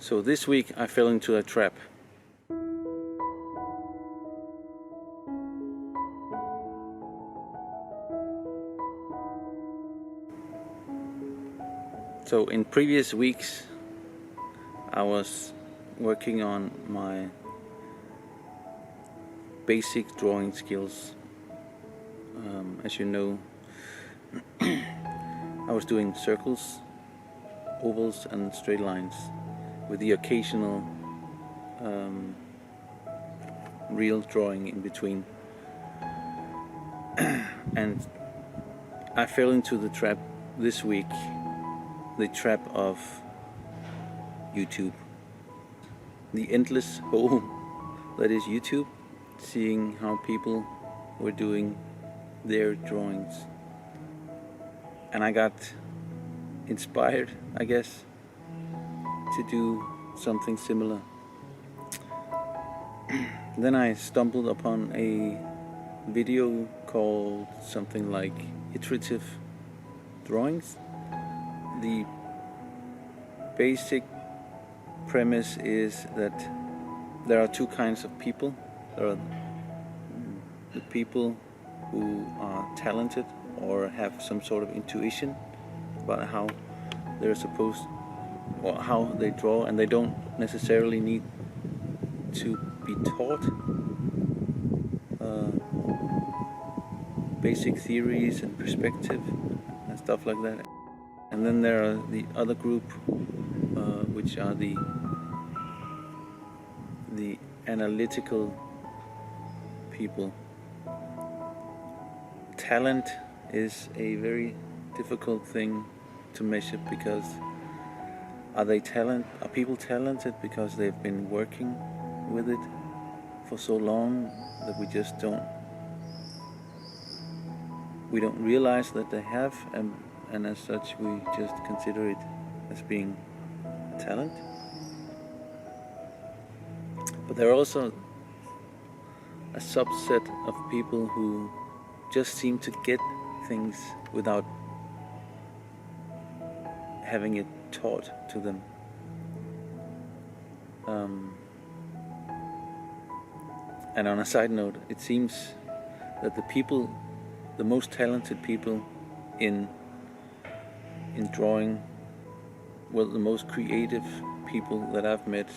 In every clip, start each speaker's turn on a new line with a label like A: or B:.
A: So this week I fell into a trap. So in previous weeks I was working on my basic drawing skills. As you know, I was doing circles, ovals and straight lines with the occasional real drawing in between. And I fell into the trap this week, the trap of YouTube, the endless hole that is YouTube, seeing how people were doing their drawings. And I got inspired, I guess, to do something similar. Then I stumbled upon a video called something like iterative drawings. The basic premise is that there are two kinds of people. There are the people who are talented or have some sort of intuition about how they're supposed, or how they draw, and they don't necessarily need to be taught basic theories and perspective and stuff like that. And then there are the other group, which are the analytical people. Talent is a very difficult thing to measure, because are people talented because they've been working with it for so long that we don't realize that they have, and as such we just consider it as being talent. But there are also a subset of people who just seem to get things without having it taught to them. And on a side note, it seems that the most talented people in drawing, well, the most creative people that I've met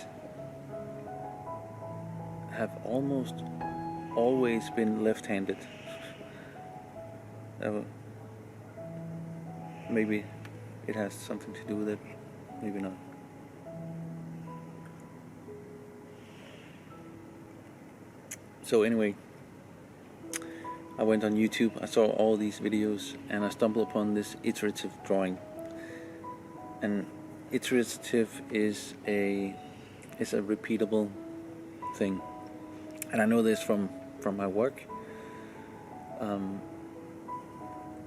A: have almost always been left-handed. Maybe it has something to do with it, maybe not. So anyway, I went on YouTube, I saw all these videos, and I stumbled upon this iterative drawing. And iterative is a repeatable thing, and I know this from my work.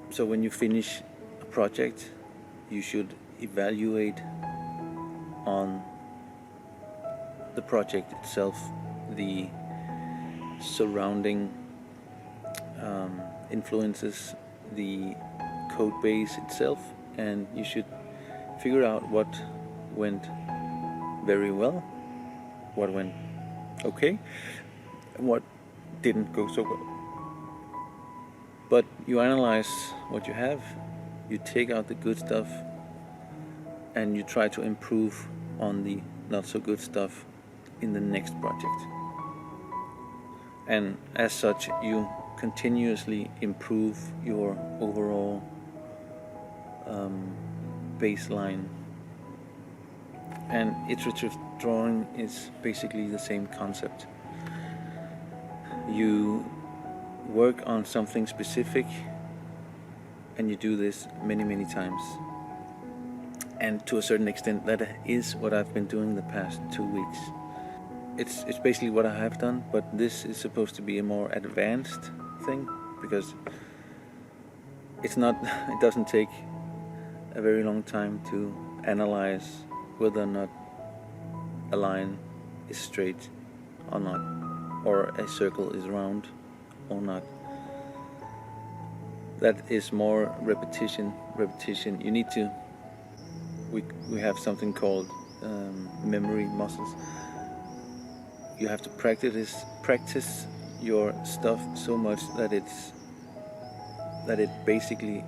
A: So when you finish a project, you should evaluate on the project itself, the surrounding influences, the code base itself, and you should figure out what went very well, what went okay, and what didn't go so well. But you analyze what you have, you take out the good stuff, and you try to improve on the not so good stuff in the next project. And as such, you continuously improve your overall baseline. And iterative drawing is basically the same concept. You work on something specific, and you do this many times. And to a certain extent, that is what I've been doing the past 2 weeks. It's basically what I have done, but this is supposed to be a more advanced thing, because it doesn't take a very long time to analyze whether or not a line is straight or not, or a circle is round or not. That is more repetition. You need to, we have something called memory muscles. You have to practice your stuff so much that it basically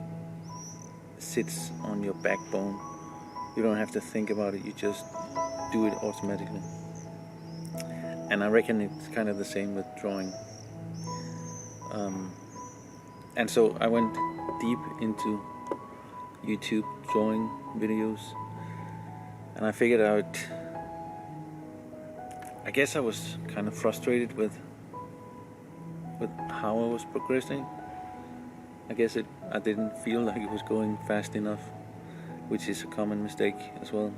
A: sits on your backbone. You don't have to think about it, you just do it automatically. And I reckon it's kind of the same with drawing. And so I went deep into YouTube drawing videos, and I figured out, I guess I was kind of frustrated with how I was progressing. I guess I didn't feel like it was going fast enough, which is a common mistake as well.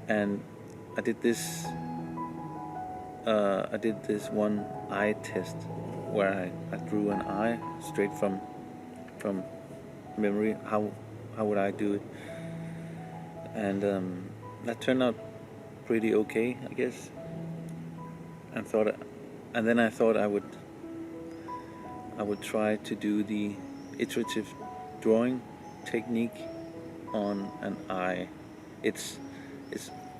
A: And I did this one eye test where I drew an eye straight from memory. How would I do it? And that turned out pretty okay, I guess. And then I thought I would try to do the iterative drawing technique on an eye. It's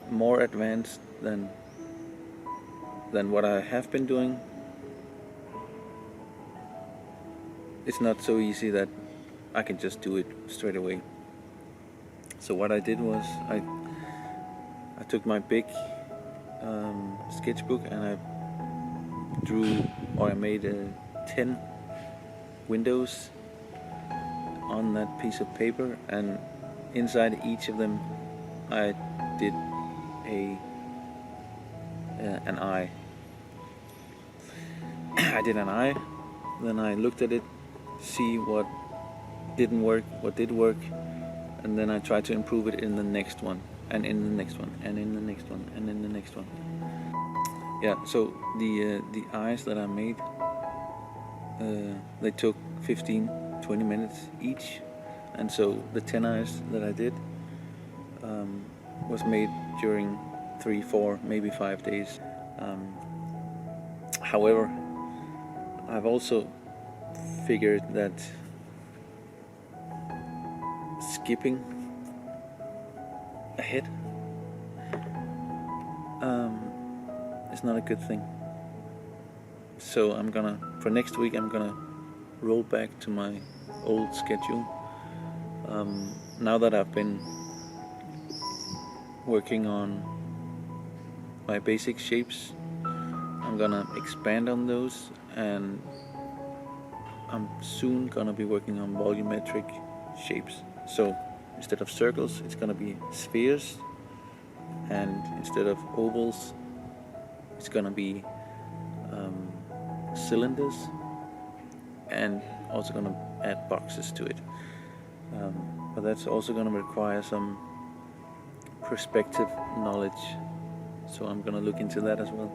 A: more advanced than what I have been doing. It's not so easy that I can just do it straight away. So what I did was I took my big sketchbook and I made 10 windows on that piece of paper, and inside each of them I did an eye. I did an eye, then I looked at it, see what didn't work, what did work, and then I tried to improve it in the next one, and in the next one, and in the next one, and in the next one. Yeah, so the eyes that I made, they took 15-20 minutes each, and so the 10 eyes that I did was made during 3, 4, maybe 5 days. However, I've also figured that skipping ahead is not a good thing. So for next week I'm gonna roll back to my old schedule. Now that I've been working on my basic shapes, I'm gonna expand on those, and I'm soon gonna be working on volumetric shapes. So instead of circles, it's gonna be spheres, and instead of ovals, it's gonna be cylinders, and also gonna add boxes to it. But that's also gonna require some perspective knowledge, so I'm gonna look into that as well.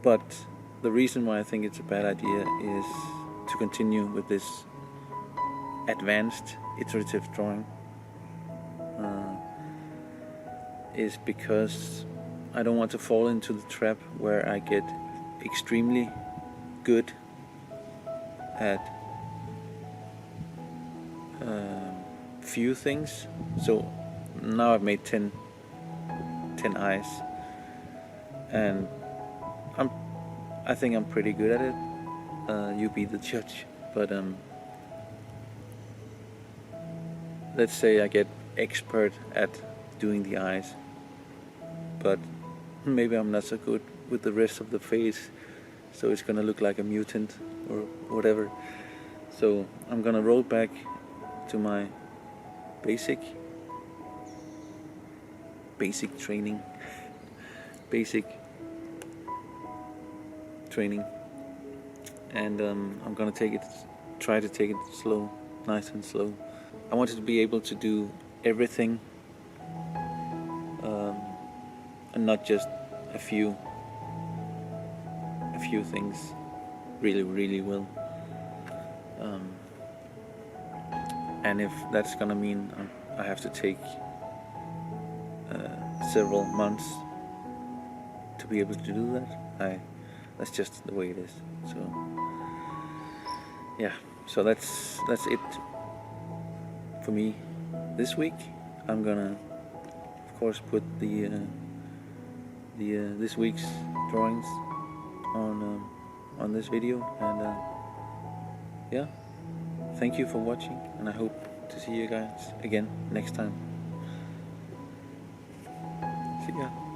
A: But the reason why I think it's a bad idea is to continue with this advanced iterative drawing is because I don't want to fall into the trap where I get extremely good at few things. So now I've made 10 eyes, and I think I'm pretty good at it. You be the judge. But let's say I get expert at doing the eyes, but maybe I'm not so good with the rest of the face, so it's gonna look like a mutant or whatever. So I'm gonna roll back to my basic training and I'm gonna try to take it slow, nice and slow. I wanted to be able to do everything, and not just a few things really, really well. And if that's gonna mean I have to take several months to be able to do that, that's just the way it is. So yeah, so that's it for me this week I'm gonna, of course, put the this week's drawings on this video, and yeah, thank you for watching, and I hope to see you guys again next time. See ya.